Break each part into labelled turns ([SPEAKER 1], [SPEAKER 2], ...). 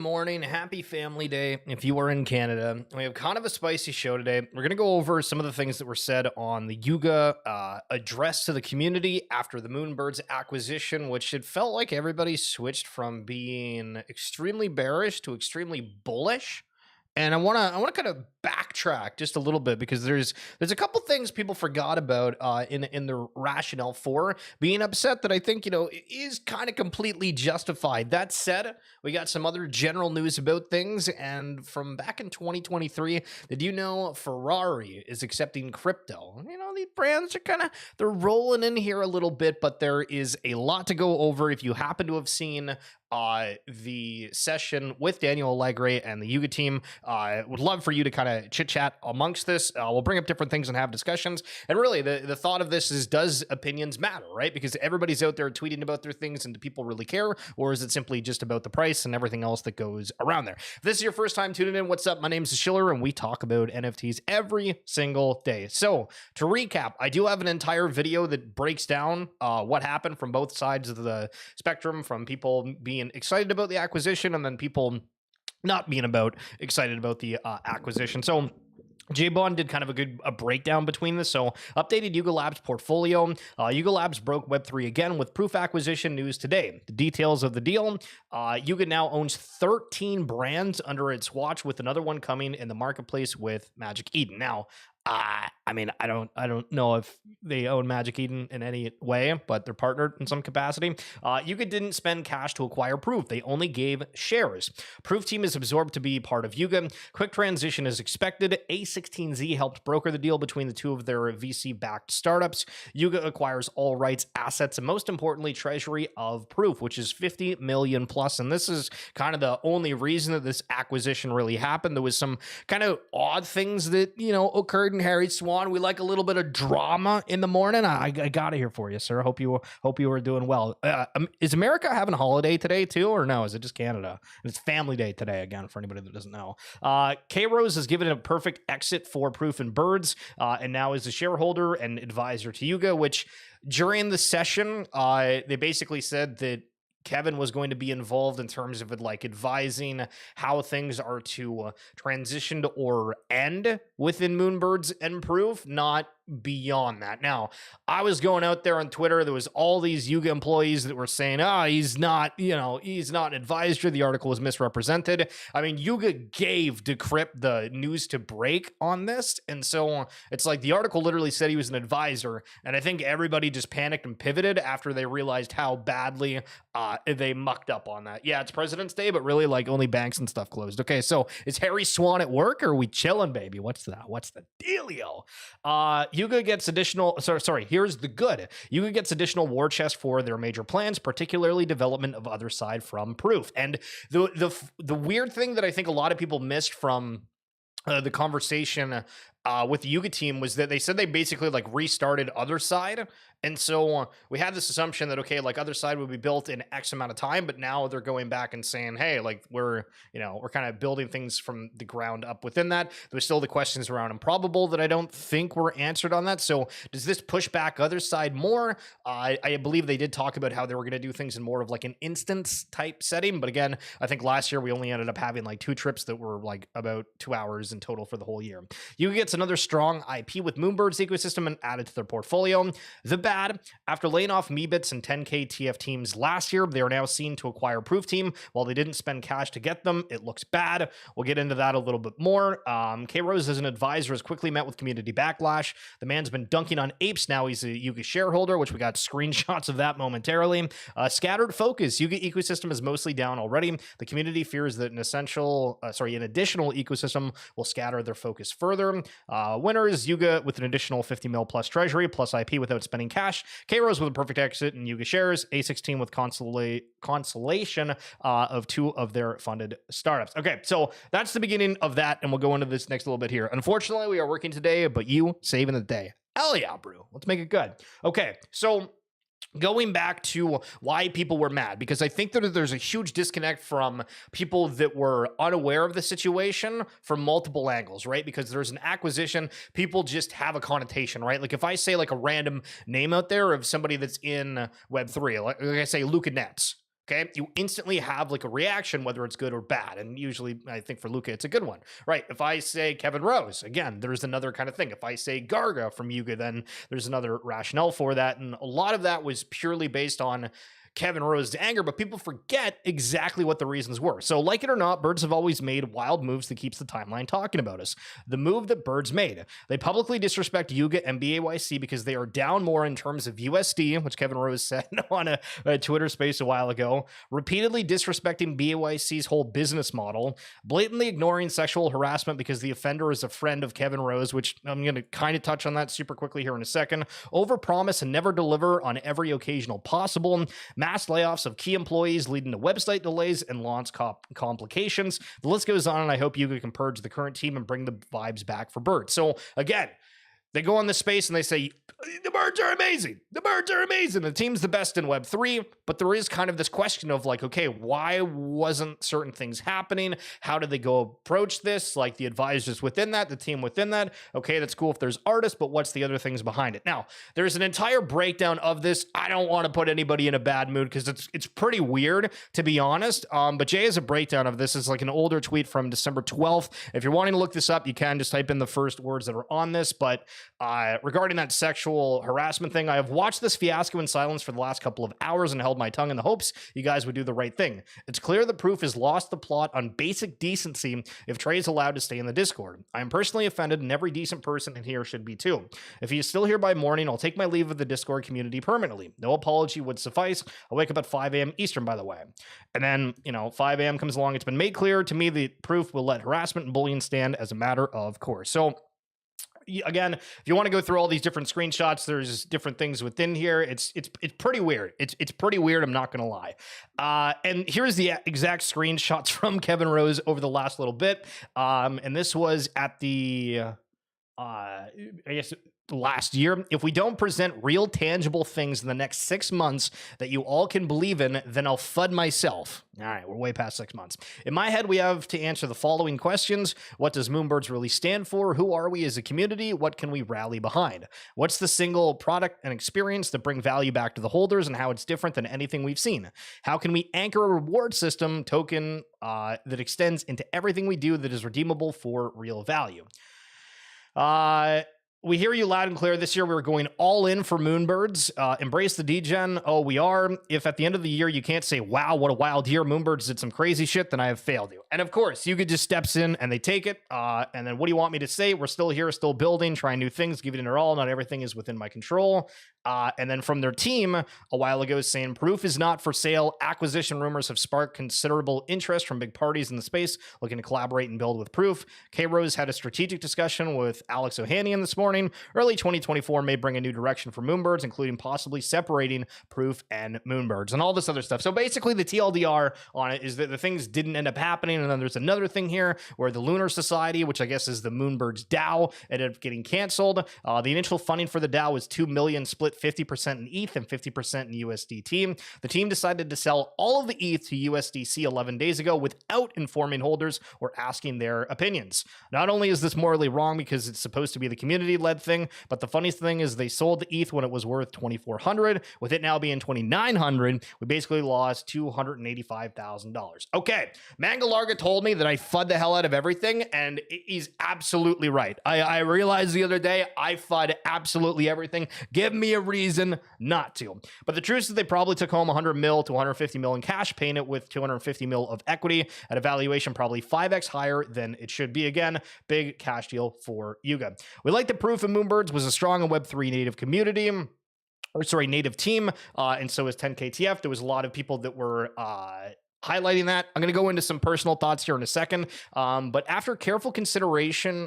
[SPEAKER 1] Morning, happy family day if you are in Canada. We have kind of a spicy show today. We're going to go over some of the things that were said on the Yuga address to the community after the MoonBirds acquisition, which it felt like everybody switched from being extremely bearish to extremely bullish. And I want to kind of backtrack just a little bit because there's a couple things people forgot about in the rationale for being upset that I think is kind of completely justified. That said, we got some other general news about things, and from back in 2023, did you know Ferrari is accepting crypto? These brands are they're rolling in here a little bit, but there is a lot to go over. If you happen to have seen the session with Daniel Allegre and the Yuga team, would love for you to kind of chit chat amongst this. We'll bring up different things and have discussions. And really, the thought of this is, does opinions matter, right? Because everybody's out there tweeting about their things, and do people really care? Or is it simply just about the price and everything else that goes around there? If this is your first time tuning in, what's up? My name is Schiller, and we talk about NFTs every single day. So to recap, I do have an entire video that breaks down what happened from both sides of the spectrum, from people being excited about the acquisition and then people not being excited about the acquisition. So J-Bond did kind of a breakdown between this. So updated Yuga Labs portfolio. Yuga Labs broke Web3 again with proof acquisition news today. The details of the deal. Yuga now owns 13 brands under its watch, with another one coming in the marketplace with Magic Eden. Now, I don't know if they own Magic Eden in any way, but they're partnered in some capacity. Yuga didn't spend cash to acquire Proof. They only gave shares. Proof team is absorbed to be part of Yuga. Quick transition is expected. A16Z helped broker the deal between the two of their VC-backed startups. Yuga acquires all rights, assets, and most importantly, treasury of Proof, which is 50 million plus. And this is kind of the only reason that this acquisition really happened. There was some kind of odd things that, occurred in Harry Swan. We like a little bit of drama in the morning. I got it here for you, sir. Hope you are doing well. Is America having a holiday today too, or no? Is it just Canada? It's Family Day today again for anybody that doesn't know. K Rose has given a perfect exit for Proof and Birds, and now is a shareholder and advisor to Yuga. Which during the session, they basically said that Kevin was going to be involved in terms of advising how things are to transition or end within MoonBirds and Proof, not beyond that. Now, I was going out there on Twitter. There was all these Yuga employees that were saying, he's not an advisor. The article was misrepresented. I mean, Yuga gave Decrypt the news to break on this. And so it's like the article literally said he was an advisor. And I think everybody just panicked and pivoted after they realized how badly they mucked up on that. Yeah, it's President's Day, but really only banks and stuff closed. Okay, so is Harry Swan at work, or are we chilling, baby? What's the dealio? Yuga gets additional, here's the good. Yuga gets additional war chest for their major plans, particularly development of other side from Proof. And the weird thing that I think a lot of people missed from the conversation with the Yuga team was that they said they basically restarted other side. And so we had this assumption that, okay, other side would be built in X amount of time, but now they're going back and saying, hey, we're kind of building things from the ground up within that. There's still the questions around improbable that I don't think were answered on that. So does this push back other side more? I believe they did talk about how they were going to do things in more of an instance type setting. But again, I think last year we only ended up having 2 trips that were about 2 hours in total for the whole year. Yuga gets another strong IP with MoonBirds ecosystem and added to their portfolio. The bad, after laying off Meebits and 10K TF teams last year, they are now seen to acquire Proof Team. While they didn't spend cash to get them, it looks bad. We'll get into that a little bit more. K Rose, as an advisor, has quickly met with community backlash. The man's been dunking on apes. Now he's a Yuga shareholder, which we got screenshots of that momentarily. Scattered focus. Yuga ecosystem is mostly down already. The community fears that an additional ecosystem will scatter their focus further. Winners, Yuga with an additional 50 mil plus treasury plus IP without spending cash. K-Rose with a perfect exit in Yuga shares. A16 with consolation of 2 of their funded startups. Okay, so that's the beginning of that, and we'll go into this next little bit here. Unfortunately, we are working today, but you saving the day. Hell yeah, brew. Let's make it good. Okay, so going back to why people were mad, because I think that there's a huge disconnect from people that were unaware of the situation from multiple angles, right? Because there's an acquisition, people just have a connotation, right? If I say a random name out there of somebody that's in Web3, like I say Luca Nets, Okay, you instantly have like a reaction, whether it's good or bad. And usually, I think for Luca, it's a good one, right? If I say Kevin Rose, again, there's another kind of thing. If I say Garga from Yuga, then there's another rationale for that. And a lot of that was purely based on Kevin Rose's anger, but people forget exactly what the reasons were. So, like it or not, Birds have always made wild moves that keeps the timeline talking about us. The move that Birds made, they publicly disrespect Yuga and BAYC because they are down more in terms of USD, which Kevin Rose said on a Twitter space a while ago, repeatedly disrespecting BAYC's whole business model, blatantly ignoring sexual harassment because the offender is a friend of Kevin Rose, which I'm going to kind of touch on that super quickly here in a second, overpromise and never deliver on every occasional possible, mass layoffs of key employees leading to website delays and launch complications. The list goes on, and I hope Yuga can purge the current team and bring the vibes back for Bird. So again, they go on this space and they say, the Birds are amazing. The Birds are amazing. The team's the best in Web3. But there is kind of this question of like, okay, why wasn't certain things happening? How did they go approach this? Like the advisors within that, the team within that. Okay, that's cool if there's artists, but what's the other things behind it? Now, there's an entire breakdown of this. I don't want to put anybody in a bad mood because it's pretty weird, to be honest. But Jay has a breakdown of this. It's like an older tweet from December 12th. If you're wanting to look this up, you can just type in the first words that are on this. But regarding that sexual harassment thing, I have watched this fiasco in silence for the last couple of hours and held my tongue in the hopes you guys would do the right thing. It's clear that Proof has lost the plot on basic decency if Trey is allowed to stay in the Discord. I am personally offended, and every decent person in here should be too. If he is still here by morning, I'll take my leave of the Discord community permanently. No apology would suffice. I'll wake up at 5 a.m. Eastern, by the way. And then, 5 a.m. comes along. It's been made clear to me that Proof will let harassment and bullying stand as a matter of course. So, again, if you want to go through all these different screenshots, there's different things within here. It's pretty weird. It's pretty weird. I'm not going to lie. And here's the exact screenshots from Kevin Rose over the last little bit. And this was at the, I guess, last year. If we don't present real tangible things in the next 6 months that you all can believe in, then I'll FUD myself. All right, we're way past 6 months. In my head, we have to answer the following questions. What does MoonBirds really stand for? Who are we as a community? What can we rally behind? What's the single product and experience that bring value back to the holders and how it's different than anything we've seen? How can we anchor a reward system token that extends into everything we do that is redeemable for real value? We hear you loud and clear. This year, we're going all in for MoonBirds. Embrace the degen. Oh, we are. If at the end of the year, you can't say, wow, what a wild year, MoonBirds did some crazy shit, then I have failed you. And of course, Yuga just steps in and they take it. And then what do you want me to say? We're still here, still building, trying new things, giving it our all. Not everything is within my control. And then from their team a while ago saying Proof is not for sale. Acquisition rumors have sparked considerable interest from big parties in the space looking to collaborate and build with Proof. K-Rose had a strategic discussion with Alex Ohanian this morning. Early 2024 may bring a new direction for MoonBirds, including possibly separating Proof and MoonBirds and all this other stuff. So basically the TLDR on it is that the things didn't end up happening. And then there's another thing here where the Lunar Society, which I guess is the MoonBirds DAO, ended up getting canceled. The initial funding for the DAO was $2 million, split 50% in ETH and 50% in USDT. The team decided to sell all of the ETH to USDC 11 days ago without informing holders or asking their opinions. Not only is this morally wrong because it's supposed to be the community-led thing, but the funniest thing is they sold the ETH when it was worth $2,400. With it now being $2,900, we basically lost $285,000. Okay, Mangalarga told me that I FUD the hell out of everything, and he's absolutely right. I realized the other day I FUD absolutely everything. Give me a reason not to. But the truth is that they probably took home 100 mil to 150 mil in cash, paying it with 250 mil of equity at a valuation probably 5x higher than it should be. Again, big cash deal for Yuga. We like the Proof of MoonBirds was a strong and Web3 native community. Native team, and so is 10KTF. There was a lot of people that were highlighting that. I'm going to go into some personal thoughts here in a second. But after carefully considering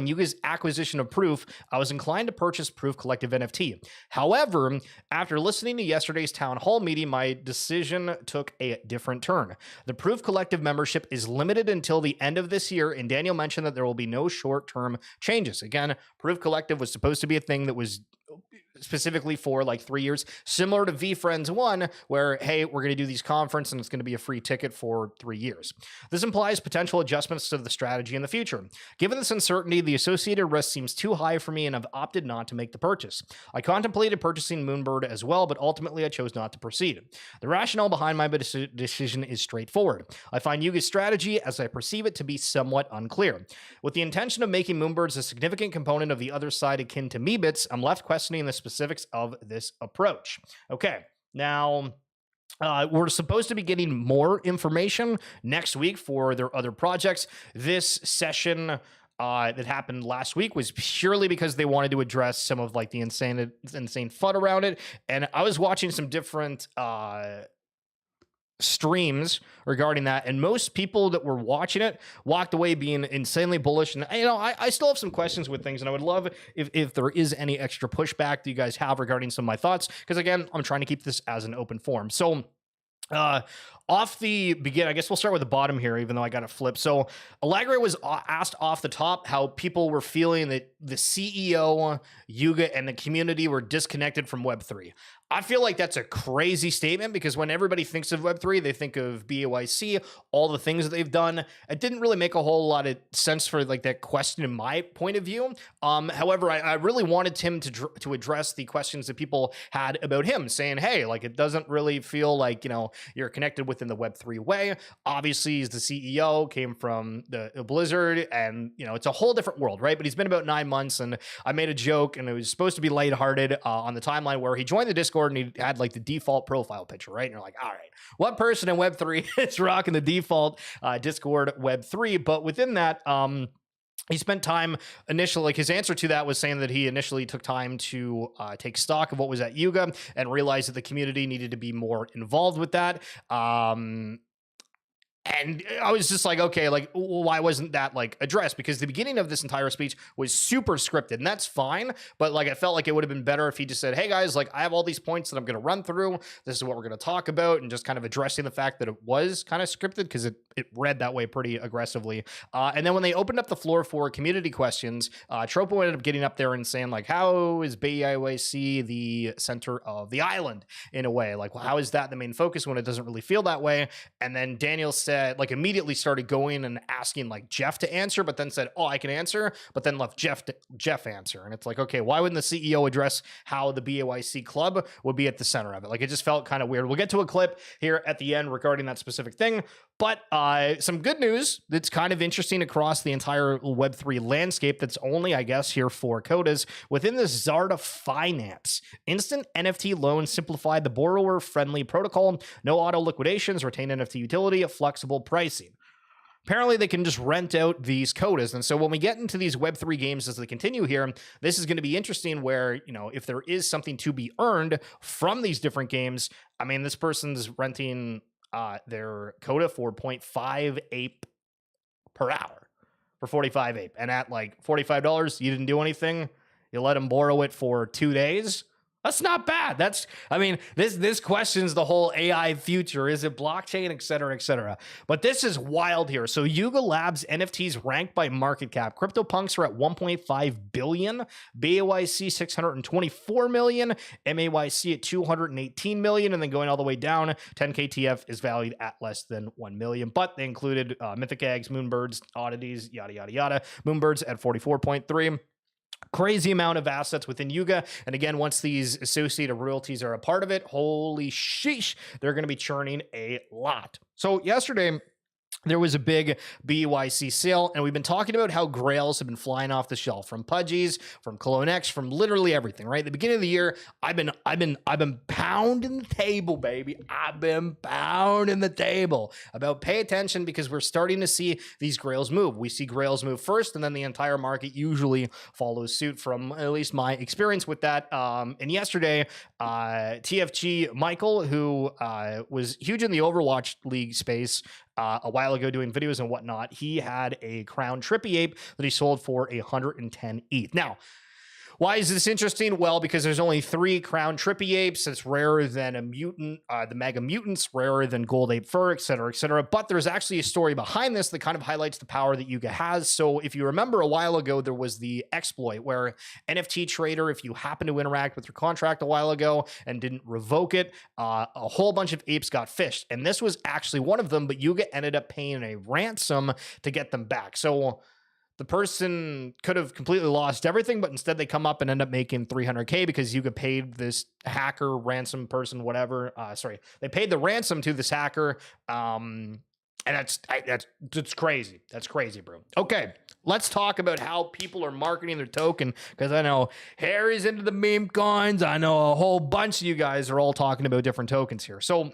[SPEAKER 1] Yuga's acquisition of Proof, I was inclined to purchase Proof Collective NFT. However, after listening to yesterday's town hall meeting, my decision took a different turn. The Proof Collective membership is limited until the end of this year, and Daniel mentioned that there will be no short-term changes. Again, Proof Collective was supposed to be a thing that was specifically for like 3 years, similar to VFriends 1, where, hey, we're going to do these conference and it's going to be a free ticket for 3 years. This implies potential adjustments to the strategy in the future. Given this uncertainty, the associated risk seems too high for me and I've opted not to make the purchase. I contemplated purchasing MoonBird as well, but ultimately I chose not to proceed. The rationale behind my decision is straightforward. I find Yuga's strategy, as I perceive it, to be somewhat unclear. With the intention of making MoonBirds a significant component of the other side akin to MeBits, I'm left questioning the specifics of this approach. Okay, now we're supposed to be getting more information next week for their other projects. This session that happened last week was purely because they wanted to address some of like the insane FUD around it. And I was watching some different streams regarding that, and most people that were watching it walked away being insanely bullish. And I still have some questions with things, and I would love if there is any extra pushback that you guys have regarding some of my thoughts, because again, I'm trying to keep this as an open forum. So off the begin, I guess we'll start with the bottom here, even though I got to flip. So Allegre was asked off the top how people were feeling that the CEO, Yuga, and the community were disconnected from Web3. I feel like that's a crazy statement, because when everybody thinks of Web3, they think of BAYC, all the things that they've done. It didn't really make a whole lot of sense for like that question in my point of view. However, I really wanted him to address the questions that people had about him, saying, hey, like, it doesn't really feel like, you're connected within the Web3 way. Obviously, he's the CEO, came from the Blizzard, and, it's a whole different world, right? But he's been about 9 months, and I made a joke, and it was supposed to be lighthearted on the timeline, where he joined the Discord and he had like the default profile picture, right? And you're like, all right, what person in Web3 is rocking the default Discord Web3? But within that, he spent time initially, like his answer to that was saying that he initially took time to take stock of what was at Yuga and realized that the community needed to be more involved with that. And I was just like, okay, like, why wasn't that like addressed? Because the beginning of this entire speech was super scripted, and that's fine. But like, I felt like it would have been better if he just said, hey guys, like, I have all these points that I'm going to run through. This is what we're going to talk about. And just kind of addressing the fact that it was kind of scripted, because it read that way pretty aggressively. And then when they opened up the floor for community questions, Tropo ended up getting up there and saying, like, how is BIYC the center of the island in a way? Like, well, how is that the main focus when it doesn't really feel that way? And then Daniel said, immediately started going and asking like Jeff to answer, but then said, oh, I can answer, but then left Jeff answer. And it's like, okay, why wouldn't the CEO address how the BAYC club would be at the center of it? Like, it just felt kind of weird. We'll get to a clip here at the end regarding that specific thing, but some good news that's kind of interesting across the entire Web3 landscape that's only, I guess, here for Codas. Within the Zarda Finance, instant NFT loans simplified the borrower-friendly protocol, no auto liquidations, retain NFT utility, flexible pricing. Apparently, they can just rent out these Codas. And so when we get into these Web3 games as they continue here, this is going to be interesting where, if there is something to be earned from these different games, I mean, this person's renting their Coda for 0.5 ape per hour for 45 ape. And at like $45, you didn't do anything. You let them borrow it for 2 days. That's not bad. This questions the whole AI future. Is it blockchain, et cetera, et cetera? But this is wild here. So Yuga Labs NFTs ranked by market cap. CryptoPunks are at 1.5 billion, BAYC 624 million, MAYC at 218 million, and then going all the way down, 10KTF is valued at less than 1 million. But they included Mythic Eggs, MoonBirds, Oddities, yada, yada, yada. MoonBirds at 44.3. Crazy amount of assets within Yuga. And again, once these associated royalties are a part of it, holy sheesh, they're going to be churning a lot. So yesterday, there was a big BYC sale, and we've been talking about how grails have been flying off the shelf from Pudgies, from Clone X, from literally everything, right? At the beginning of the year, I've been pounding the table, baby. I've been pounding the table about pay attention, because we're starting to see these grails move. We see grails move first, and then the entire market usually follows suit, from at least my experience with that. And yesterday, TFG Michael, who was huge in the Overwatch League space, a while ago doing videos and whatnot, he had a Crown Trippy Ape that he sold for 110 ETH. Now, Why is this interesting? Well, because there's only 3 crown trippy apes. It's rarer than a mutant, the mega mutants, rarer than gold ape fur, et cetera, et cetera. But there's actually a story behind this that kind of highlights the power that Yuga has. So if you remember a while ago, there was the exploit where NFT trader, if you happen to interact with your contract a while ago and didn't revoke it, a whole bunch of apes got fished. And this was actually one of them, but Yuga ended up paying a ransom to get them back. So the person could have completely lost everything, but instead they come up and end up making 300K because Yuga paid this hacker, ransom person, whatever. They paid the ransom to this hacker. And that's crazy. That's crazy, bro. Okay, let's talk about how people are marketing their token, because I know Harry's into the meme coins. I know a whole bunch of you guys are all talking about different tokens here. So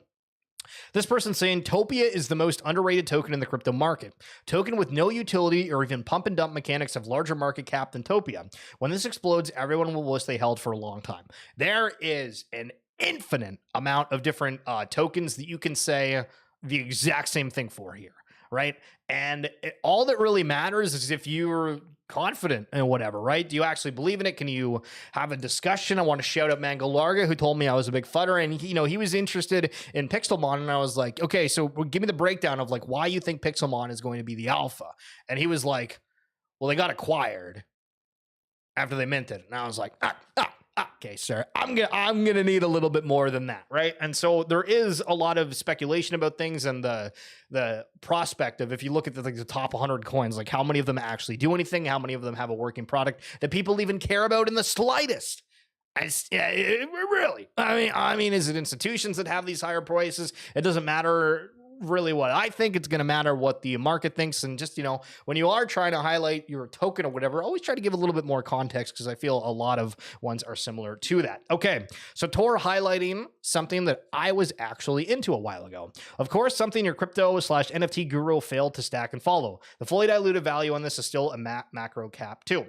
[SPEAKER 1] this person saying Topia is the most underrated token in the crypto market. Token with no utility or even pump and dump mechanics have larger market cap than Topia. When this explodes, everyone will wish they held for a long time. There is an infinite amount of different tokens that you can say the exact same thing for here, right? And all that really matters is if you're confident in whatever, right? Do you actually believe in it? Can you have a discussion? I want to shout out Mango Larga, who told me I was a big futter, and he was interested in Pixelmon, and I was like, okay, so give me the breakdown of like why you think Pixelmon is going to be the alpha. And he was like, well, they got acquired after they minted. And I was like, okay, sir, I'm gonna need a little bit more than that, right? And so there is a lot of speculation about things, and the prospect of, if you look at the top 100 coins, like how many of them actually do anything, how many of them have a working product that people even care about in the slightest. Really, I mean, is it institutions that have these higher prices? It doesn't matter really what I think. It's going to matter what the market thinks. And just, when you are trying to highlight your token or whatever, always try to give a little bit more context, because I feel a lot of ones are similar to that. Okay, so Tor highlighting something that I was actually into a while ago. Of course, something your crypto/NFT guru failed to stack and follow. The fully diluted value on this is still a macro cap too.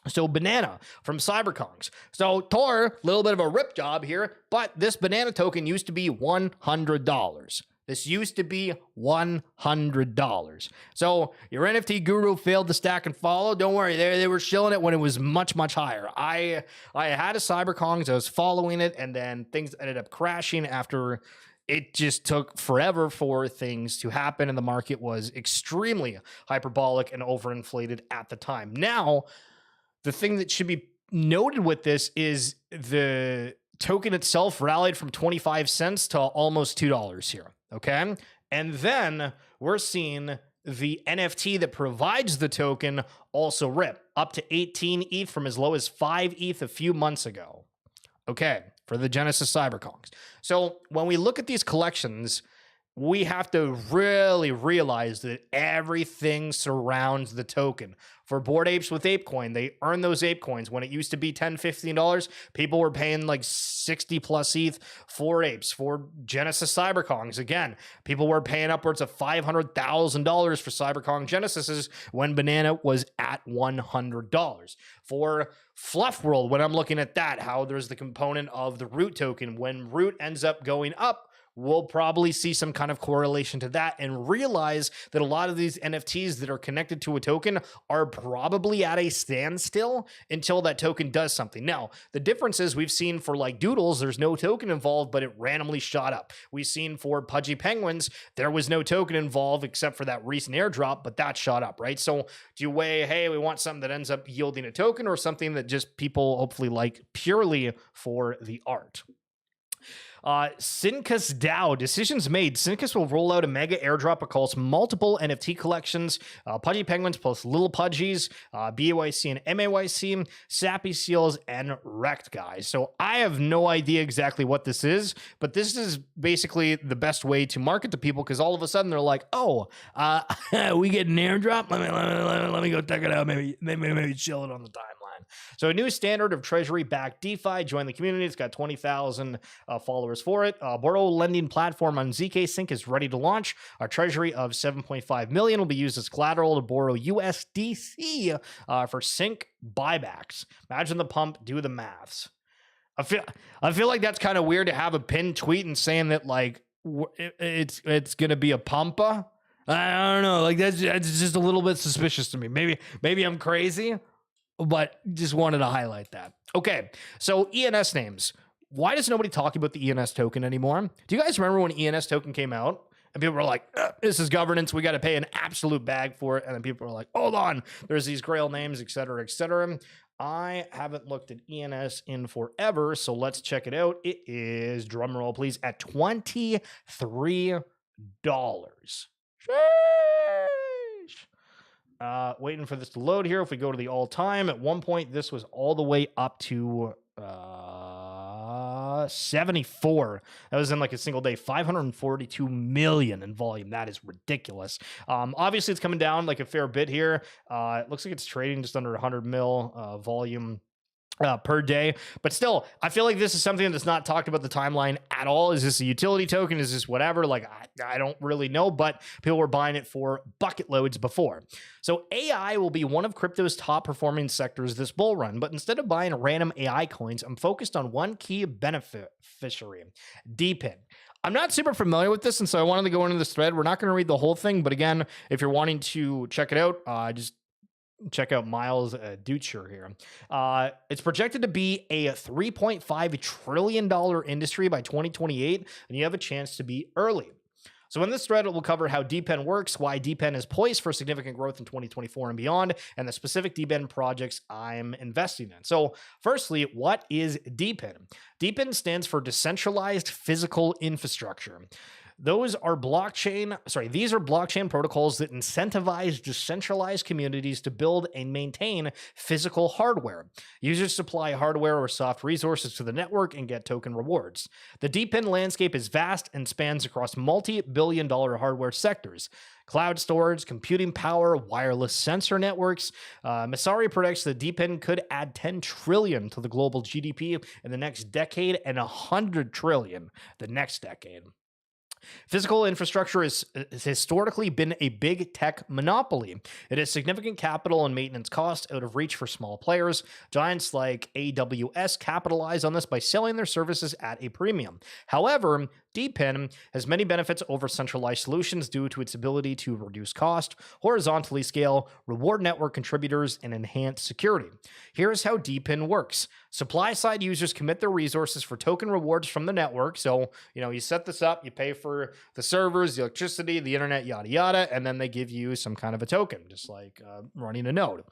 [SPEAKER 1] So Banana from Cyberkongs. So Tor, little bit of a rip job here, but this Banana token used to be $100. This used to be $100. So your NFT guru failed to stack and follow. Don't worry, they were shilling it when it was much, much higher. I had a Cyberkongs, I was following it, and then things ended up crashing after it just took forever for things to happen, and the market was extremely hyperbolic and overinflated at the time. Now, the thing that should be noted with this is the token itself rallied from 25 cents to almost $2 here. Okay. And then we're seeing the NFT that provides the token also rip up to 18 ETH from as low as 5 ETH a few months ago. Okay. For the Genesis Cyberkongs. So when we look at these collections, we have to really realize that everything surrounds the token. For Bored Apes with ApeCoin, they earn those ape coins. When it used to be $10, $15, people were paying like 60 plus ETH for apes. For Genesis Cyberkongs, again, people were paying upwards of $500,000 for Cyberkong Genesises when Banana was at $100. For Fluff World, when I'm looking at that, how there's the component of the Root token. When Root ends up going up, we'll probably see some kind of correlation to that and realize that a lot of these NFTs that are connected to a token are probably at a standstill until that token does something. Now, the difference is we've seen for like Doodles, there's no token involved, but it randomly shot up. We've seen for Pudgy Penguins, there was no token involved except for that recent airdrop, but that shot up, right? So do you weigh, hey, we want something that ends up yielding a token, or something that just people hopefully like purely for the art? Syncus DAO, decisions made. Syncus will roll out a mega airdrop across multiple NFT collections, Pudgy Penguins plus Little Pudgies, BAYC and MAYC, Sappy Seals, and Wrecked Guys. So I have no idea exactly what this is, but this is basically the best way to market to people, because all of a sudden they're like, oh, we get an airdrop? Let me go check it out. Maybe chill it on the timeline. So a new standard of treasury-backed DeFi. Join the community. It's got 20,000 followers for it. Borrow lending platform on ZK Sync is ready to launch. A treasury of 7.5 million will be used as collateral to borrow USDC for Sync buybacks. Imagine the pump. Do the maths. I feel like that's kind of weird to have a pinned tweet and saying that like it's gonna be a pumpa. I don't know. Like that's just a little bit suspicious to me. Maybe I'm crazy. but just wanted to highlight that. Okay, so ENS names. Why does nobody talk about the ENS token anymore? Do you guys remember when ENS token came out? And people were like, this is governance. We got to pay an absolute bag for it. And then people were like, hold on. There's these grail names, et cetera, et cetera. I haven't looked at ENS in forever, so let's check it out. It is, drum roll please, at $23. Waiting for this to load here. If we go to the all-time, at one point, this was all the way up to 74. That was in like a single day. 542 million in volume. That is ridiculous. Obviously, it's coming down like a fair bit here. It looks like it's trading just under 100 mil volume per day. But still, I feel like this is something that's not talked about the timeline at all. Is this a utility token? Is this whatever? Like, I don't really know, but people were buying it for bucket loads before. So AI will be one of crypto's top performing sectors this bull run. But instead of buying random AI coins, I'm focused on one key beneficiary, DPIN. I'm not super familiar with this, and so I wanted to go into this thread. We're not going to read the whole thing, but again, if you're wanting to check it out, just check out Miles Dutcher here. It's projected to be a $3.5 trillion industry by 2028, and you have a chance to be early. So in this thread, it will cover how DPEN works, why DPEN is poised for significant growth in 2024 and beyond, and the specific DPEN projects I'm investing in. So firstly, what is DPEN? DPEN stands for Decentralized Physical Infrastructure. These are blockchain protocols that incentivize decentralized communities to build and maintain physical hardware. Users supply hardware or soft resources to the network and get token rewards. The DPIN landscape is vast and spans across multi-billion-dollar hardware sectors. Cloud storage, computing power, wireless sensor networks. Messari predicts that DPIN could add 10 trillion to the global GDP in the next decade and 100 trillion the next decade. Physical infrastructure has historically been a big tech monopoly. It has significant capital and maintenance costs out of reach for small players. Giants like AWS capitalize on this by selling their services at a premium. However, DPIN has many benefits over centralized solutions due to its ability to reduce cost, horizontally scale, reward network contributors, and enhance security. Here's how DPIN works. Supply-side users commit their resources for token rewards from the network. So, you set this up, you pay for the servers, the electricity, the internet, yada, yada, and then they give you some kind of a token, just like running a node.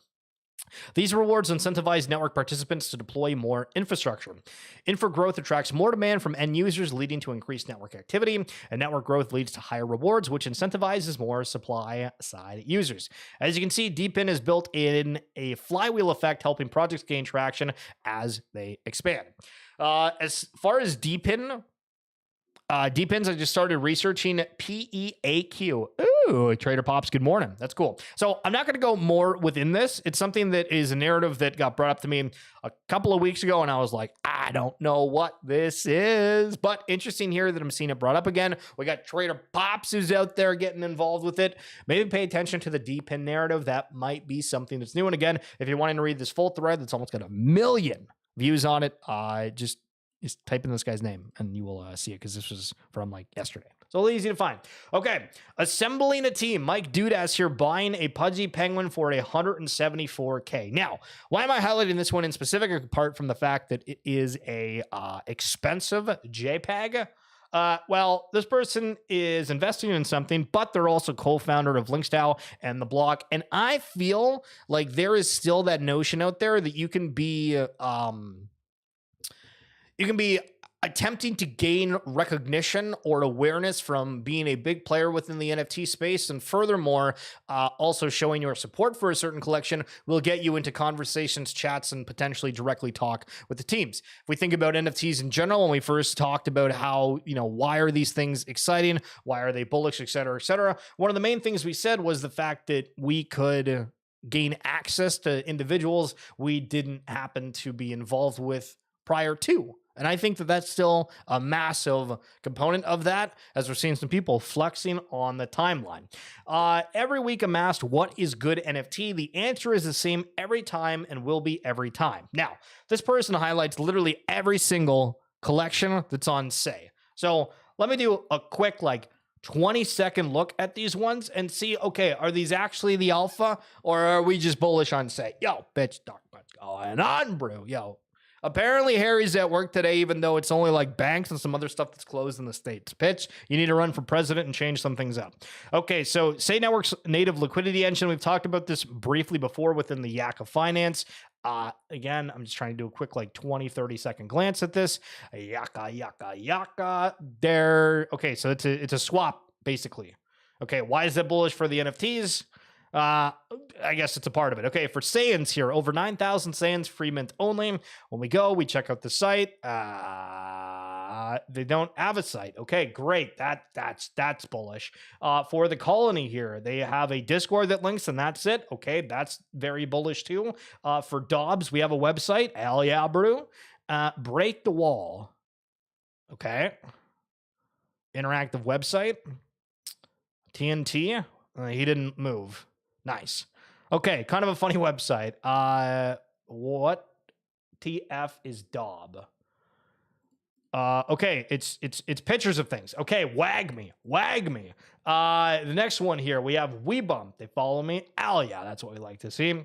[SPEAKER 1] These rewards incentivize network participants to deploy more infrastructure. Infra growth attracts more demand from end users, leading to increased network activity, and network growth leads to higher rewards, which incentivizes more supply-side users. As you can see, DPIN is built in a flywheel effect, helping projects gain traction as they expand. As far as DPIN, DPINs, I just started researching PEAQ. Ooh, Trader Pops, good morning. That's cool. So I'm not going to go more within this. It's something that is a narrative that got brought up to me a couple of weeks ago, and I was like, I don't know what this is. But interesting here that I'm seeing it brought up again. We got Trader Pops who's out there getting involved with it. Maybe pay attention to the DPIN narrative. That might be something that's new. And again, if you're wanting to read this full thread that's almost got 1 million views on it, just type in this guy's name and you will see it, because this was from like yesterday. So easy to find. Okay, assembling a team. Mike Dudas here buying a Pudgy Penguin for $174K. Now, why am I highlighting this one in specific, apart from the fact that it is a expensive JPEG? Well, this person is investing in something, but they're also co-founder of Linkstyle and The Block. And I feel like there is still that notion out there that you can be attempting to gain recognition or awareness from being a big player within the NFT space. And furthermore, also showing your support for a certain collection will get you into conversations, chats, and potentially directly talk with the teams. If we think about NFTs in general, when we first talked about how, why are these things exciting? Why are they bullish, et cetera, et cetera? One of the main things we said was the fact that we could gain access to individuals we didn't happen to be involved with prior to. And I think that that's still a massive component of that, as we're seeing some people flexing on the timeline. Every week I'm asked, what is good NFT? The answer is the same every time and will be every time. Now, this person highlights literally every single collection that's on Say. So let me do a quick 20-second look at these ones and see, okay, are these actually the alpha, or are we just bullish on Say? Yo, bitch, dark bud. Going on, bro? Yo. Apparently, Harry's at work today, even though it's only like banks and some other stuff that's closed in the States. Pitch, you need to run for president and change some things up. Okay, so Say Network's native liquidity engine. We've talked about this briefly before within the Yak of Finance. Again, I'm just trying to do a quick like 20, 30-second glance at this. Yaka. There. Okay, so it's a swap, basically. Okay, why is that bullish for the NFTs? I guess it's a part of it. Okay, for Saiyans here, over 9,000 Saiyans, free mint only. When we go, we check out the site. They don't have a site. Okay, great. That's bullish. For the colony here, they have a Discord that links, and that's it. Okay, that's very bullish too. For Dobbs, we have a website. Hell yeah, bro. Break the wall. Okay. Interactive website. TNT. He didn't move. Nice. Okay, kind of a funny website. What TF is Dob? Okay, it's pictures of things. Okay, wag me. The next one here, we have WeBump. They follow me. Yeah, that's what we like to see.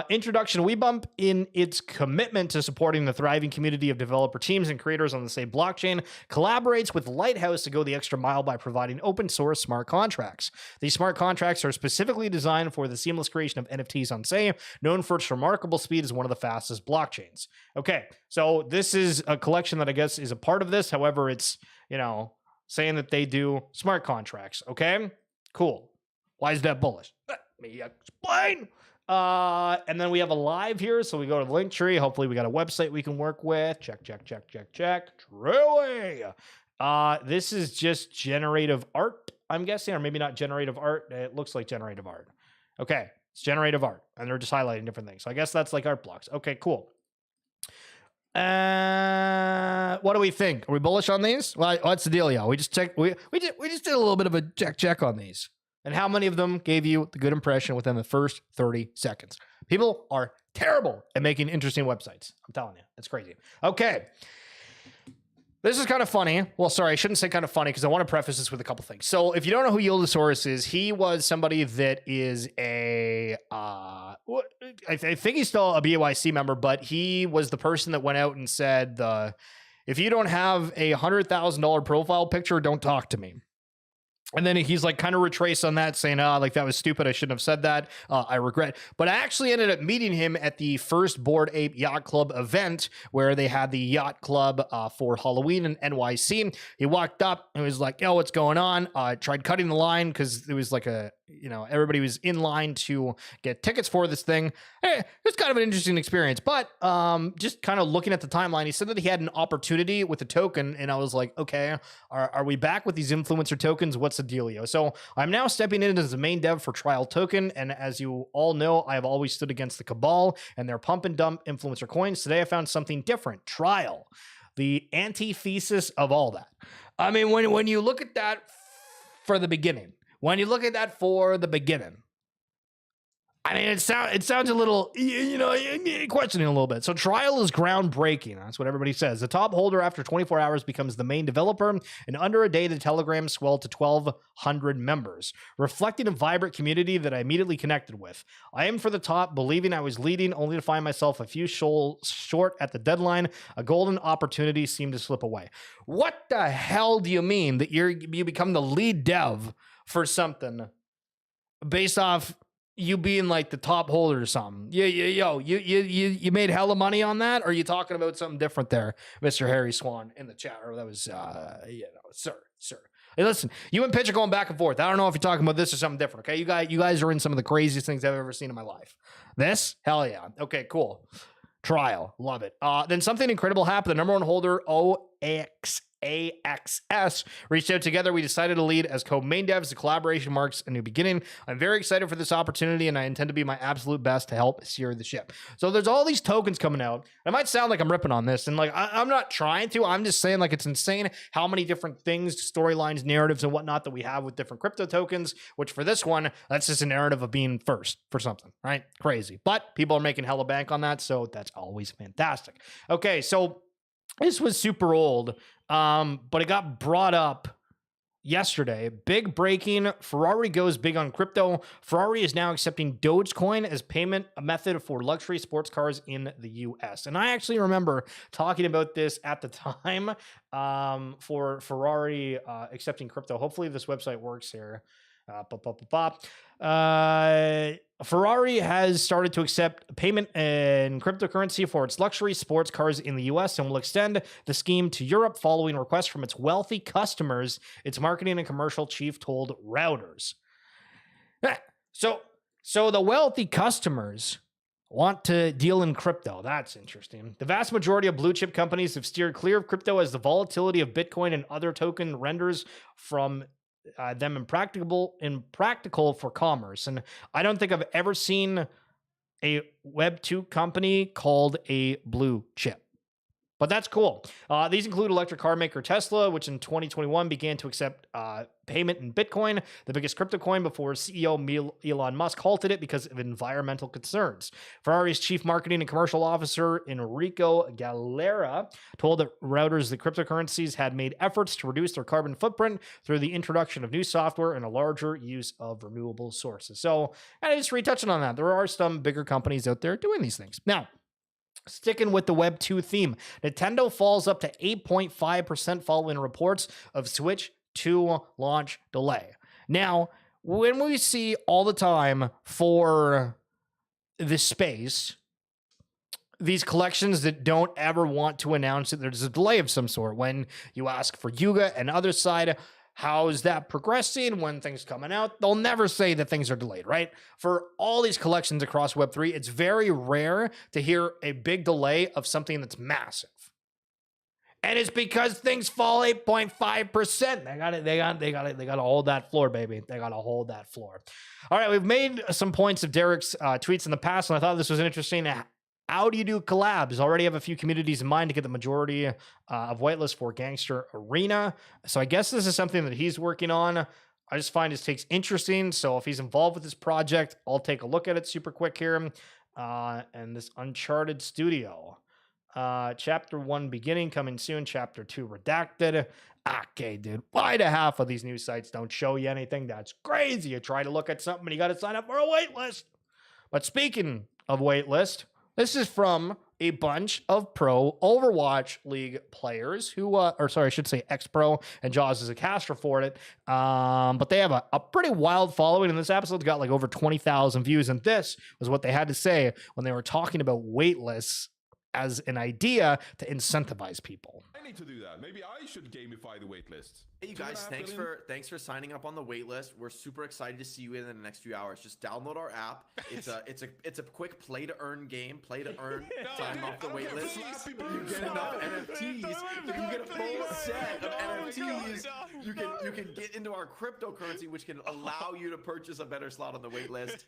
[SPEAKER 1] Introduction, WeBump, in its commitment to supporting the thriving community of developer teams and creators on the same blockchain, collaborates with Lighthouse to go the extra mile by providing open source smart contracts. These smart contracts are specifically designed for the seamless creation of NFTs on Say, known for its remarkable speed as one of the fastest blockchains. Okay, so this is a collection that I guess is a part of this. However, it's, saying that they do smart contracts. Okay, cool. Why is that bullish? Let me explain. And then we have a live here. So we go to the link tree. Hopefully we got a website we can work with. Check. Truly. This is just generative art, I'm guessing, or maybe not generative art. It looks like generative art. Okay. It's generative art. And they're just highlighting different things. So I guess that's like art blocks. Okay, cool. What do we think? Are we bullish on these? Well, what's the deal, y'all? We just checked. We just did a little bit of a check on these. And how many of them gave you the good impression within the first 30 seconds? People are terrible at making interesting websites. I'm telling you, it's crazy. Okay. This is kind of funny. Well, sorry, I shouldn't say kind of funny because I want to preface this with a couple things. So if you don't know who Yildisaurus is, he was somebody that is I think he's still a BYC member, but he was the person that went out and said, if you don't have a $100,000 profile picture, don't talk to me. And then he's like kind of retraced on that, saying, like that was stupid. I shouldn't have said that. I regret. But I actually ended up meeting him at the first Bored Ape Yacht Club event where they had the yacht club for Halloween in NYC. He walked up and was like, yo, what's going on? Tried cutting the line because it was like everybody was in line to get tickets for this thing. It was kind of an interesting experience, but just kind of looking at the timeline, he said that he had an opportunity with a token. And I was like, okay, are we back with these influencer tokens? What's the dealio? So I'm now stepping in as the main dev for Trial Token. And as you all know, I have always stood against the cabal and their pump and dump influencer coins. Today I found something different. Trial, the antithesis of all that. I mean, when you look at that for the beginning, I mean, it sounds a little, questioning a little bit. So Trial is groundbreaking. That's what everybody says. The top holder after 24 hours becomes the main developer. In under a day, the Telegram swelled to 1,200 members, reflecting a vibrant community that I immediately connected with. I aimed for the top, believing I was leading, only to find myself a few short at the deadline. A golden opportunity seemed to slip away. What the hell do you mean that you become the lead dev for something based off you being like the top holder or something? You made hella money on that? Or are you talking about something different there, Mr. Harry Swan in the chat? Or that was, sir. Hey, listen, you and Pitch are going back and forth. I don't know if you're talking about this or something different. Okay, you guys are in some of the craziest things I've ever seen in my life. This, hell yeah. Okay, cool. Trial, love it. Then something incredible happened. The number one holder, OXAXS, reached out together. We decided to lead as co-main devs. The collaboration marks a new beginning. I'm very excited for this opportunity, and I intend to be my absolute best to help steer the ship. So there's all these tokens coming out. It might sound like I'm ripping on this, and like I'm not trying to. I'm just saying like it's insane how many different things, storylines, narratives, and whatnot that we have with different crypto tokens, which for this one, that's just a narrative of being first for something, right? Crazy. But people are making hella bank on that, so that's always fantastic. Okay, so this was super old, but it got brought up yesterday. Big breaking. Ferrari goes big on crypto. Ferrari is now accepting Dogecoin as payment method for luxury sports cars in the US. And I actually remember talking about this at the time for Ferrari accepting crypto. Hopefully this website works here. Ferrari has started to accept payment in cryptocurrency for its luxury sports cars in the US and will extend the scheme to Europe following requests from its wealthy customers, its marketing and commercial chief told Reuters. So the wealthy customers want to deal in crypto. That's interesting. The vast majority of blue chip companies have steered clear of crypto as the volatility of Bitcoin and other token renders from them impractical for commerce. And I don't think I've ever seen a Web2 company called a blue chip. But that's cool. These include electric car maker Tesla, which in 2021 began to accept payment in Bitcoin, the biggest crypto coin, before CEO Elon Musk halted it because of environmental concerns. Ferrari's chief marketing and commercial officer Enrico Galera told Reuters that cryptocurrencies had made efforts to reduce their carbon footprint through the introduction of new software and a larger use of renewable sources. So, and I just retouching on that. There are some bigger companies out there doing these things. Now, sticking with the Web 2 theme, Nintendo falls up to 8.5% following reports of Switch 2 launch delay. Now, when we see all the time for the space, these collections that don't ever want to announce that there's a delay of some sort, when you ask for Yuga and other side, how's that progressing? When things coming out, they'll never say that things are delayed, right? For all these collections across Web3, it's very rare to hear a big delay of something that's massive. And it's because things fall 8.5%. They got to hold that floor, baby. They got to hold that floor. All right, we've made some points of Derek's tweets in the past, and I thought this was interesting. How do you do collabs? Already have a few communities in mind to get the majority of whitelist for Gangster Arena. So I guess this is something that he's working on. I just find his takes interesting. So if he's involved with this project, I'll take a look at it super quick here. And this Uncharted Studio. Chapter 1 beginning coming soon. Chapter 2 redacted. Okay, dude. Why do half of these news sites don't show you anything? That's crazy. You try to look at something and you got to sign up for a waitlist. But speaking of waitlist, this is from a bunch of pro Overwatch League players who, I should say ex-pro, and Jaws is a caster for it. But they have a pretty wild following, and this episode's got like over 20,000 views. And this was what they had to say when they were talking about waitlists as an idea to incentivize people.
[SPEAKER 2] I need to do that. Maybe I should gamify the waitlist.
[SPEAKER 3] Hey, you guys, thanks for signing up on the waitlist. We're super excited to see you in the next few hours. Just download our app. It's a quick play to earn game. Play to earn. Sign off the waitlist. You get enough NFTs. You can get a full set of NFTs. You can get into our cryptocurrency, which can allow you to purchase a better slot on the waitlist.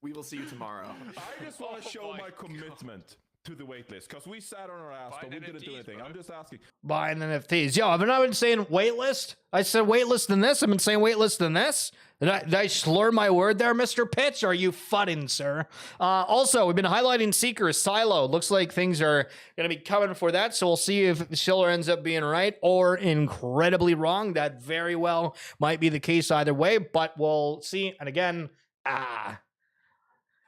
[SPEAKER 3] We will see you tomorrow.
[SPEAKER 2] I just want to show my commitment to the waitlist, because we sat on our ass, but we didn't do anything. Bro. I'm just asking.
[SPEAKER 1] Buying NFTs. Yo, I've not been saying waitlist. I said waitlist than this. I've been saying waitlist than this. Did I slur my word there, Mr. Pitch? Are you fudding, sir? Also, we've been highlighting Seeker Silo. Looks like things are going to be coming for that, so we'll see if Schiller ends up being right or incredibly wrong. That very well might be the case either way, but we'll see. And again,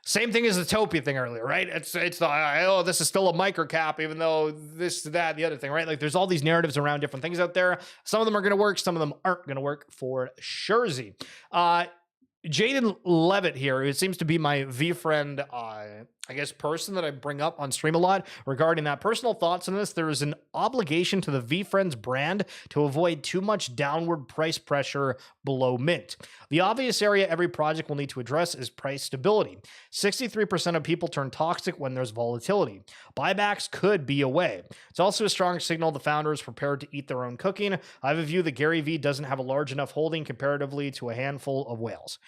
[SPEAKER 1] same thing as the Topia thing earlier, right? It's the, this is still a microcap, even though this, that, the other thing, right? Like there's all these narratives around different things out there. Some of them are going to work. Some of them aren't going to work for Shurzy. Jaden Levitt here, who seems to be my V-friend, I guess, person that I bring up on stream a lot regarding that. Personal thoughts on this: there is an obligation to the V-Friends brand to avoid too much downward price pressure below mint. The obvious area every project will need to address is price stability. 63% of people turn toxic when there's volatility. Buybacks could be a way. It's also a strong signal the founder is prepared to eat their own cooking. I have a view that Gary Vee doesn't have a large enough holding comparatively to a handful of whales.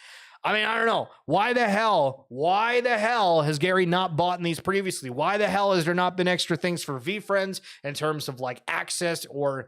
[SPEAKER 1] I mean, I don't know. Why the hell has Gary not bought in these previously? Why the hell has there not been extra things for V-Friends in terms of like access or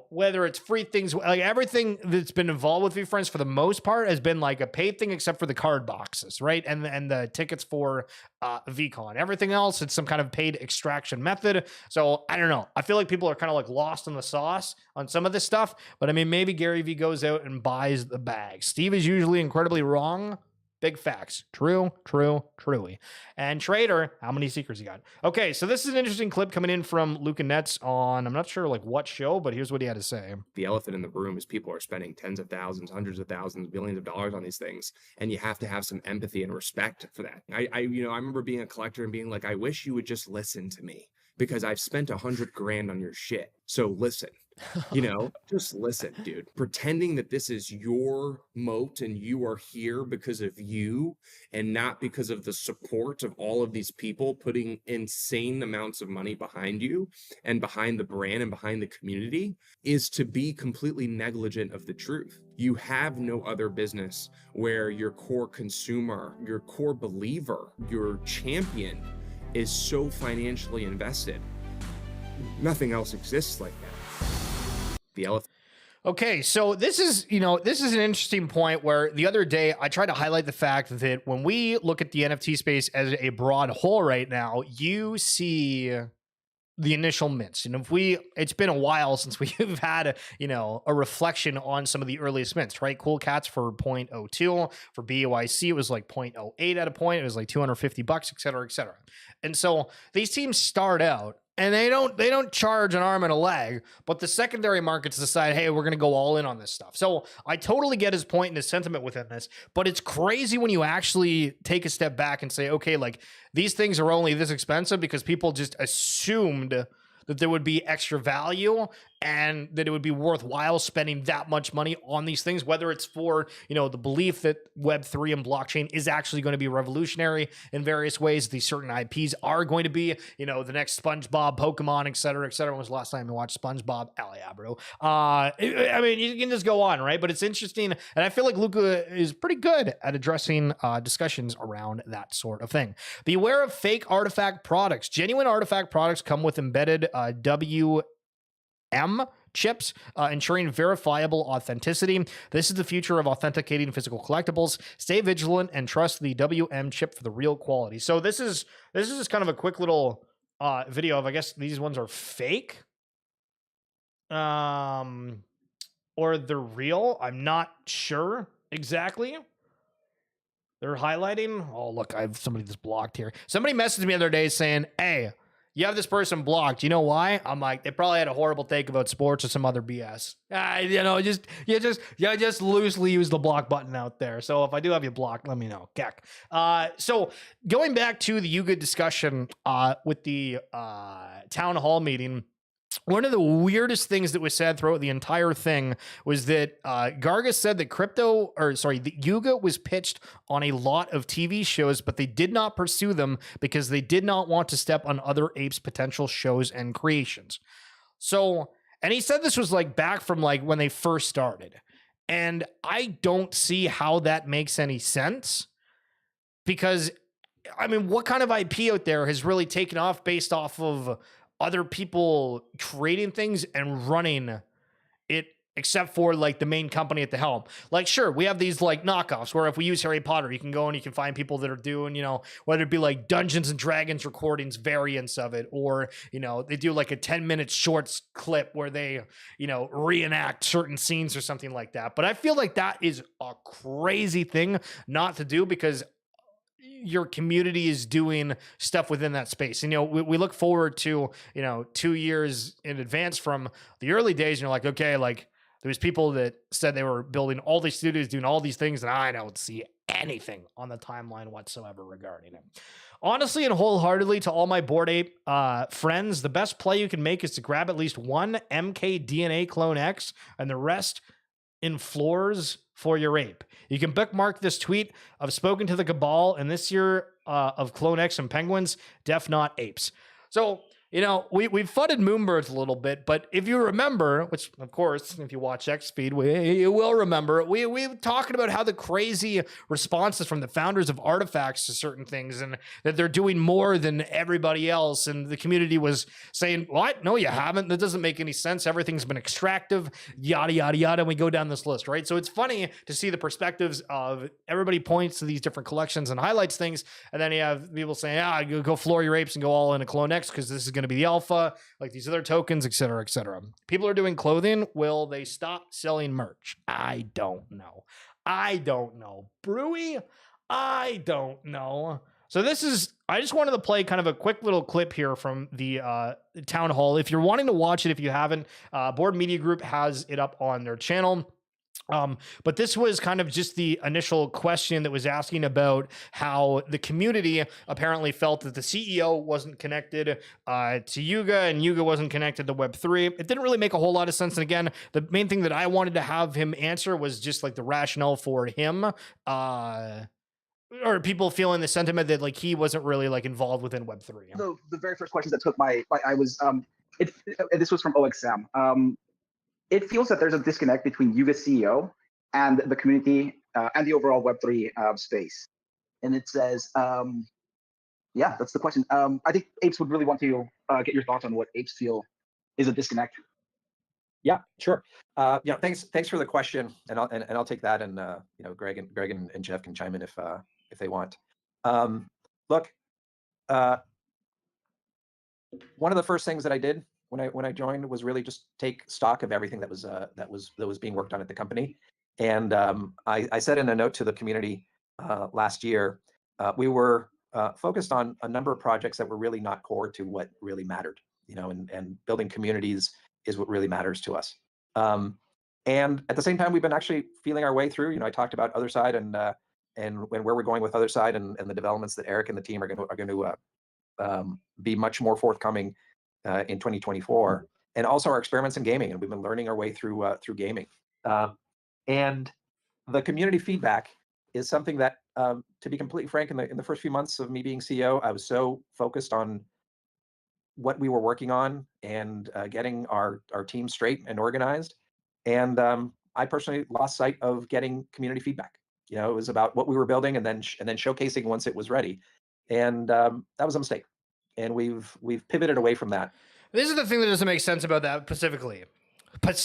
[SPEAKER 1] whether it's free things, like everything that's been involved with VeeFriends for the most part has been like a paid thing, except for the card boxes, right? And the tickets for VCon. Everything else, it's some kind of paid extraction method. So I don't know. I feel like people are kind of like lost in the sauce on some of this stuff. But I mean, maybe Gary Vee goes out and buys the bag. Steve is usually incredibly wrong. Big facts. True, truly. And Trader, how many secrets you got? Okay, so this is an interesting clip coming in from Luca Netz on, I'm not sure like what show, but here's what he had to say.
[SPEAKER 4] The elephant in the room is people are spending tens of thousands, hundreds of thousands, billions of dollars on these things. And you have to have some empathy and respect for that. I remember being a collector and being like, I wish you would just listen to me because I've spent $100 grand on your shit. So listen. Just listen, dude. Pretending that this is your moat and you are here because of you and not because of the support of all of these people putting insane amounts of money behind you and behind the brand and behind the community is to be completely negligent of the truth. You have no other business where your core consumer, your core believer, your champion is so financially invested. Nothing else exists like that. The elephant.
[SPEAKER 1] Okay, so this is an interesting point where the other day I tried to highlight the fact that when we look at the NFT space as a broad whole right now, you see the initial mints. It's been a while since we've had, a reflection on some of the earliest mints, right? Cool Cats for 0.02, for BUIC, it was like 0.08 at a point. It was like $250, et cetera, et cetera. And so these teams start out and they don't charge an arm and a leg, but the secondary markets decide, hey, we're going to go all in on this stuff. So I totally get his point and his sentiment within this, but it's crazy when you actually take a step back and say, okay, like these things are only this expensive because people just assumed that there would be extra value and that it would be worthwhile spending that much money on these things, whether it's for, the belief that Web3 and blockchain is actually going to be revolutionary in various ways. These certain IPs are going to be, the next SpongeBob, Pokemon, et cetera, et cetera. When was the last time you watched SpongeBob? Hell yeah, bro. I mean, you can just go on, right? But it's interesting. And I feel like Luca is pretty good at addressing discussions around that sort of thing. Beware of fake artifact products. Genuine artifact products come with embedded WM chips, ensuring verifiable authenticity. This is the future of authenticating physical collectibles. Stay vigilant and trust the WM chip for the real quality. So this is just kind of a quick little video of, I guess these ones are fake, or they're real. I'm not sure exactly. They're highlighting. Oh, look, I have somebody that's blocked here. Somebody messaged me the other day saying, hey, you have this person blocked. You know why? I'm like, they probably had a horrible take about sports or some other BS. Just loosely use the block button out there. So if I do have you blocked, let me know. Keck. So going back to the Yuga discussion with the town hall meeting, one of the weirdest things that was said throughout the entire thing was that Gargas said that the Yuga was pitched on a lot of TV shows, but they did not pursue them because they did not want to step on other apes' potential shows and creations. So, and he said this was like back from like when they first started. And I don't see how that makes any sense because, I mean, what kind of IP out there has really taken off based off of other people creating things and running it, except for like the main company at the helm? Like, sure, we have these like knockoffs where if we use Harry Potter, you can go and you can find people that are doing, whether it be like Dungeons and Dragons recordings, variants of it, or, they do like a 10-minute shorts clip where they, reenact certain scenes or something like that. But I feel like that is a crazy thing not to do because your community is doing stuff within that space. And, we look forward to, 2 years in advance from the early days. And you're like, okay, like there's people that said they were building all these studios, doing all these things. And I don't see anything on the timeline whatsoever regarding it. Honestly and wholeheartedly, to all my Bored Ape friends, the best play you can make is to grab at least one MKDNA Clone X and the rest in floors for your ape. You can bookmark this tweet. I've spoken to the cabal, and this year of Clone X and Penguins, def not apes. So You know, we've fudded MoonBirds a little bit, but if you remember, which of course, if you watch XFeed, you will remember, we talking about how the crazy responses from the founders of Artifacts to certain things, and that they're doing more than everybody else. And the community was saying, what? No, you haven't. That doesn't make any sense. Everything's been extractive, yada, yada, yada. And we go down this list, right? So it's funny to see the perspectives of everybody points to these different collections and highlights things. And then you have people saying, go floor your apes and go all in a Clone X because this is going to be the alpha, like these other tokens, et cetera, et cetera. People are doing clothing. Will they stop selling merch? I don't know. Brewy? I don't know. So I just wanted to play kind of a quick little clip here from the town hall. If you're wanting to watch it, if you haven't, Board Media Group has it up on their channel. But this was kind of just the initial question that was asking about how the community apparently felt that the CEO wasn't connected to Yuga, and Yuga wasn't connected to Web3. It didn't really make a whole lot of sense. And again, the main thing that I wanted to have him answer was just like the rationale for him, or people feeling the sentiment that like he wasn't really like involved within Web3.
[SPEAKER 5] The very first questions that took this was from OXM. It feels that there's a disconnect between Yuga CEO and the community and the overall Web3 space. And it says, yeah, that's the question. I think Apes would really want to get your thoughts on what Apes feel is a disconnect.
[SPEAKER 6] Yeah, sure. Thanks for the question, and I'll take that, and Greg and Jeff can chime in if they want. Look, one of the first things that I did when I joined was really just take stock of everything that was being worked on at the company. And I said in a note to the community last year, we were focused on a number of projects that were really not core to what really mattered, and building communities is what really matters to us. And at the same time, we've been actually feeling our way through. I talked about Other Side and where we're going with Other Side and the developments that Eric and the team are going to be much more forthcoming in 2024, and also our experiments in gaming. And we've been learning our way through gaming. And the community feedback is something that, to be completely frank, in the first few months of me being CEO, I was so focused on what we were working on and getting our team straight and organized. And I personally lost sight of getting community feedback. It was about what we were building and then showcasing once it was ready. And that was a mistake. And we've pivoted away from that.
[SPEAKER 1] This is the thing that doesn't make sense about that specifically, because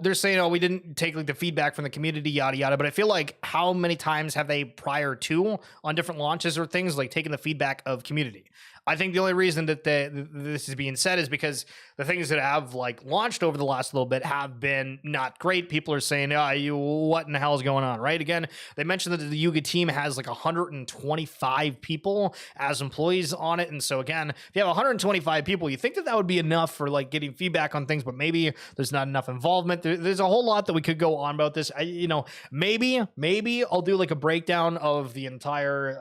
[SPEAKER 1] they're saying, we didn't take like the feedback from the community, yada yada. But I feel like how many times have they prior to on different launches or things like taking the feedback of community? I think the only reason that this is being said is because the things that have like launched over the last little bit have been not great. People are saying, what in the hell is going on, right? Again, they mentioned that the Yuga team has like 125 people as employees on it. And so again, if you have 125 people, you think that would be enough for like getting feedback on things, but maybe there's not enough involvement. There's a whole lot that we could go on about this. Maybe I'll do like a breakdown of the entire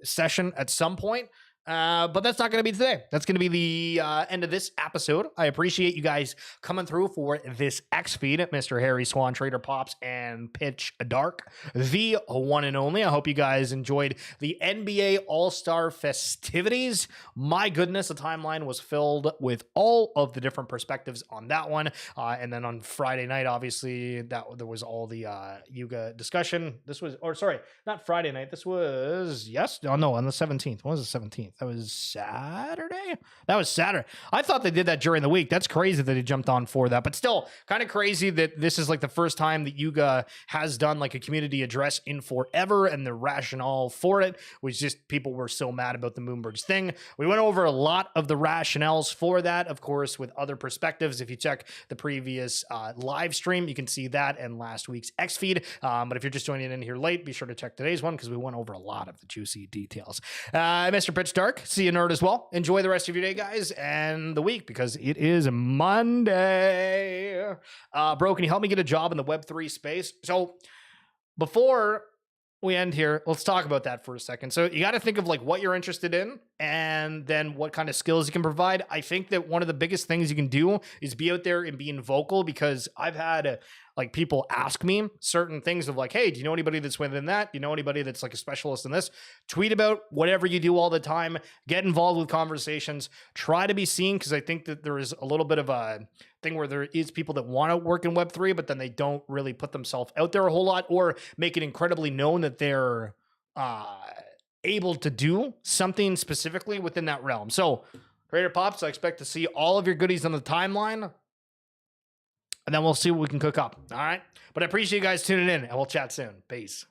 [SPEAKER 1] session at some point. But that's not going to be today. That's going to be the end of this episode. I appreciate you guys coming through for this X feed, Mr. Harry Swan, Trader Pops, and Pitch Dark, the one and only. I hope you guys enjoyed the NBA All-Star festivities. My goodness, the timeline was filled with all of the different perspectives on that one. And then on Friday night, obviously, there was all the Yuga discussion. Not Friday night. This was on the 17th. When was the 17th? That was Saturday? That was Saturday. I thought they did that during the week. That's crazy that he jumped on for that. But still, kind of crazy that this is like the first time that Yuga has done like a community address in forever, and the rationale for it was just people were so mad about the MoonBirds thing. We went over a lot of the rationales for that, of course, with other perspectives. If you check the previous live stream, you can see that and last week's X feed. But if you're just joining in here late, be sure to check today's one because we went over a lot of the juicy details. Mr. Pitch Dark, see you nerd as well. Enjoy the rest of your day, guys, and the week because it is Monday. Bro, can you help me get a job in the Web3 space? So before we end here, let's talk about that for a second. So you got to think of like what you're interested in and then what kind of skills you can provide. I think that one of the biggest things you can do is be out there and being vocal, because I've had like people ask me certain things of like, hey, do you know anybody that's within that? Do you know anybody that's like a specialist in this? Tweet about whatever you do all the time. Get involved with conversations. Try to be seen, because I think that there is a little bit of a thing where there is people that want to work in Web3, but then they don't really put themselves out there a whole lot or make it incredibly known that they're able to do something specifically within that realm. So, Creator Pops, I expect to see all of your goodies on the timeline, and then we'll see what we can cook up. All right. But I appreciate you guys tuning in, and we'll chat soon. Peace.